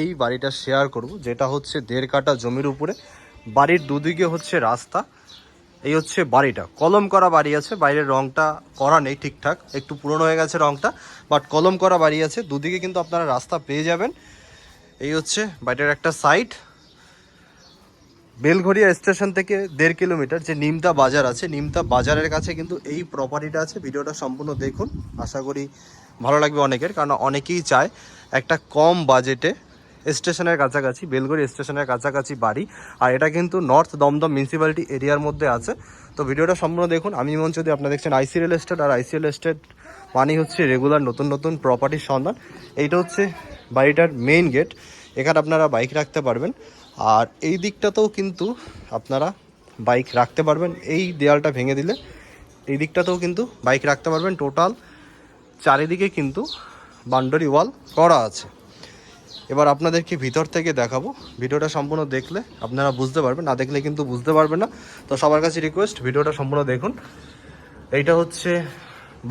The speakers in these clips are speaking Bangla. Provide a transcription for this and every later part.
এই বাড়িটা শেয়ার করব, যেটা হচ্ছে 1.5 কাঠা জমির উপরে। বাড়ির দুদিকে হচ্ছে রাস্তা। এই হচ্ছে বাড়িটা, কলম করা বাড়ি আছে, বাইরের রংটা করা নেই ঠিকঠাক, একটু পুরনো হয়ে গেছে রংটা, বাট কলম করা বাড়ি আছে। দুদিকে কিন্তু আপনারা রাস্তা পেয়ে যাবেন। এই হচ্ছে বাড়িটার একটা সাইড। বেলঘরিয়া স্টেশন থেকে 1.5 কিলোমিটার যে নিমতা বাজার আছে, নিমতা বাজারের কাছে কিন্তু এই প্রপার্টিটা আছে। ভিডিওটা সম্পূর্ণ দেখুন, আশা করি ভালো লাগবে অনেকের, কারণ অনেকেই চায় একটা কম বাজেটে স্টেশনের কাছাকাছি, বেলঘড়ি স্টেশনের কাছাকাছি বাড়ি। আর এটা কিন্তু নর্থ দমদম মিউনিসিপ্যালিটি এরিয়ার মধ্যে আছে। তো ভিডিওটা সম্পূর্ণ দেখুন। আমি মন যদি আপনারা দেখছেন আইসি রিয়েল এস্টেট, আর আইসি রিয়েল এস্টেট মানে হচ্ছে রেগুলার নতুন নতুন প্রপার্টির সন্ধান। এইটা হচ্ছে বাড়িটার মেইন গেট, এখানে আপনারা বাইক রাখতে পারবেন। আর এই দিকটাতেও কিন্তু আপনারা বাইক রাখতে পারবেন, এই দেয়ালটা ভেঙে দিলে এই দিকটাতেও কিন্তু বাইক রাখতে পারবেন। টোটাল চারিদিকে কিন্তু বাউন্ডারি ওয়াল করা আছে। এবার আপনাদেরকে ভিতর থেকে দেখাবো, ভিডিওটা সম্পূর্ণ দেখলে আপনারা বুঝতে পারবেন, না দেখলে কিন্তু বুঝতে পারবেন না। তো সবার কাছে রিকোয়েস্ট, ভিডিওটা সম্পূর্ণ দেখুন। এইটা হচ্ছে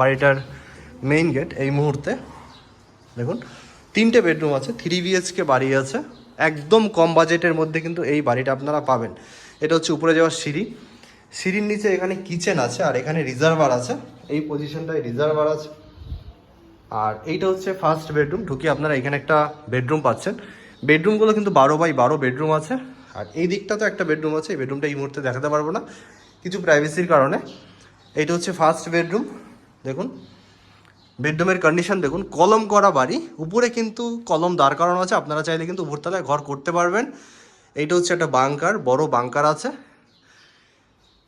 বাড়িটার মেইন গেট। এই মুহূর্তে দেখুন 3টে বেডরুম আছে, 3 BHK বাড়ি আছে। একদম কম বাজেটের মধ্যে কিন্তু এই বাড়িটা আপনারা পাবেন। এটা হচ্ছে উপরে যাওয়ার সিঁড়ি, সিঁড়ির নিচে এখানে কিচেন আছে, আর এখানে রিজার্ভার আছে। এই পজিশনটায় রিজার্ভার আছে। আর এইটা হচ্ছে ফার্স্ট বেডরুম। ঢুকে আপনারা এখানে একটা বেডরুম পাচ্ছেন। বেডরুমগুলো কিন্তু 12x12 বেডরুম আছে। আর এই দিকটা তো একটা বেডরুম আছে, এই বেডরুমটা এই মুহূর্তে দেখাতে পারবো না কিছু প্রাইভেসির কারণে। এইটা হচ্ছে ফার্স্ট বেডরুম। দেখুন বেডরুমের কন্ডিশন দেখুন, কলম করা বাড়ি, উপরে কিন্তু কলম দাঁড় করানো আছে, আপনারা চাইলে কিন্তু উপরতলায় ঘর করতে পারবেন। এইটা হচ্ছে একটা বাংকার, বড় বাংকার আছে।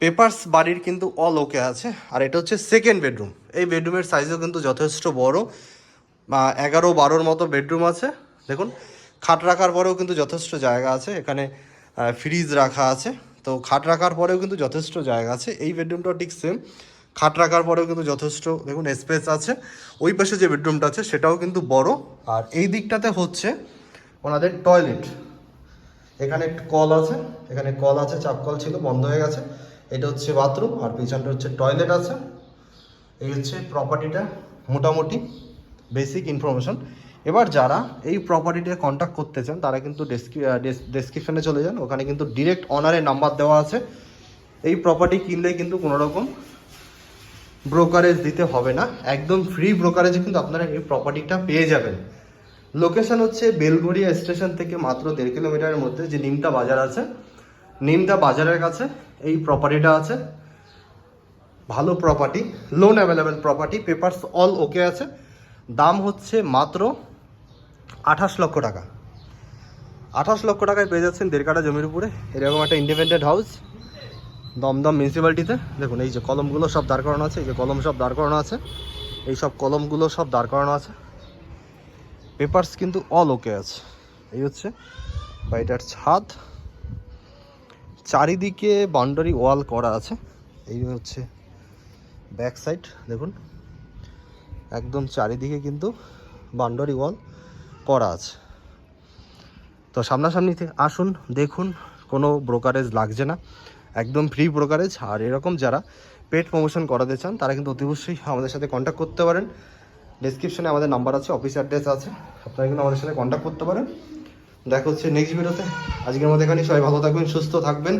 পেপারস বাড়ির কিন্তু অল ওকে আছে। আর এটা হচ্ছে সেকেন্ড বেডরুম। এই বেডরুমের সাইজও কিন্তু যথেষ্ট বড়, 11-12 মতো বেডরুম আছে। দেখুন খাট রাখার পরেও কিন্তু যথেষ্ট জায়গা আছে, এখানে ফ্রিজ রাখা আছে। তো খাট রাখার পরেও কিন্তু যথেষ্ট জায়গা আছে। এই বেডরুমটাও ঠিক সেম, খাট রাখার পরেও কিন্তু যথেষ্ট দেখুন স্পেস আছে। ওই পাশে যে বেডরুমটা আছে সেটাও কিন্তু বড়। আর এই দিকটাতে হচ্ছে ওনাদের টয়লেট। এখানে কল আছে, এখানে কল আছে, চাপ কল ছিল, বন্ধ হয়ে গেছে। এটা হচ্ছে বাথরুম, আর পিছনটা হচ্ছে টয়লেট আছে। এই হচ্ছে প্রপার্টিটা মোটামুটি বেসিক ইনফরমেশন। এবার যারা এই প্রপার্টিটা কন্ট্যাক্ট করতে চান তারা কিন্তু ডেসক্রিপশনে চলে যান, ওখানে কিন্তু ডিরেক্ট অনারের নাম্বার দেওয়া আছে। এই প্রপার্টি কিনলে কিন্তু কোনো রকম ব্রোকারেজ দিতে হবে না, একদম ফ্রি ব্রোকারেজে কিন্তু আপনারা এই প্রপার্টিটা পেয়ে যাবেন। লোকেশন হচ্ছে বেলঘরিয়া স্টেশন থেকে মাত্র 1.5 কিলোমিটারের মধ্যে যে নিমতা বাজার আছে, নিমতা বাজারের কাছে এই প্রপার্টিটা আছে। ভালো property, loan available property, papers all ওকে আছে। দাম হচ্ছে মাত্র 28 লক্ষ টাকা। 28 লক্ষ টাকায় পেয়ে যাচ্ছেন 1.5 কাঠা জমির উপরে এরকম একটা ইন্ডিপেন্ডেন্ট হাউস দমদম মিউনিসিপ্যালিটিতে। দেখুন এই যে কলমগুলো সব দাঁড় করানো আছে, এই যে কলম সব দাঁড় করানো আছে, এই সব কলমগুলো সব দাঁড় করানো আছে। পেপারস কিন্তু অল ওকে আছে। এই হচ্ছে বাড়িটার ছাদ, চারিদিকে বাউন্ডারি ওয়াল করা আছে। এই হচ্ছে ব্যাক সাইড, দেখুন একদম চারিদিকে কিন্তু বাউন্ডারি ওয়াল করা আছে। তো সামনাসামনি আসুন দেখুন, কোনো ব্রোকারেজ লাগছে না, একদম ফ্রি ব্রোকারেজ। আর এরকম যারা পেড প্রমোশন করাতে চান তারা কিন্তু অতি অবশ্যই আমাদের সাথে কন্ট্যাক্ট করতে পারেন। ডেসক্রিপশনে আমাদের নাম্বার আছে, অফিস অ্যাড্রেস আছে, আপনারা কিন্তু আমাদের সাথে কন্ট্যাক্ট করতে পারেন। দেখা হচ্ছে নেক্সট ভিডিওতে। আজকের মধ্যে এখানে সবাই ভালো থাকবেন, সুস্থ থাকবেন।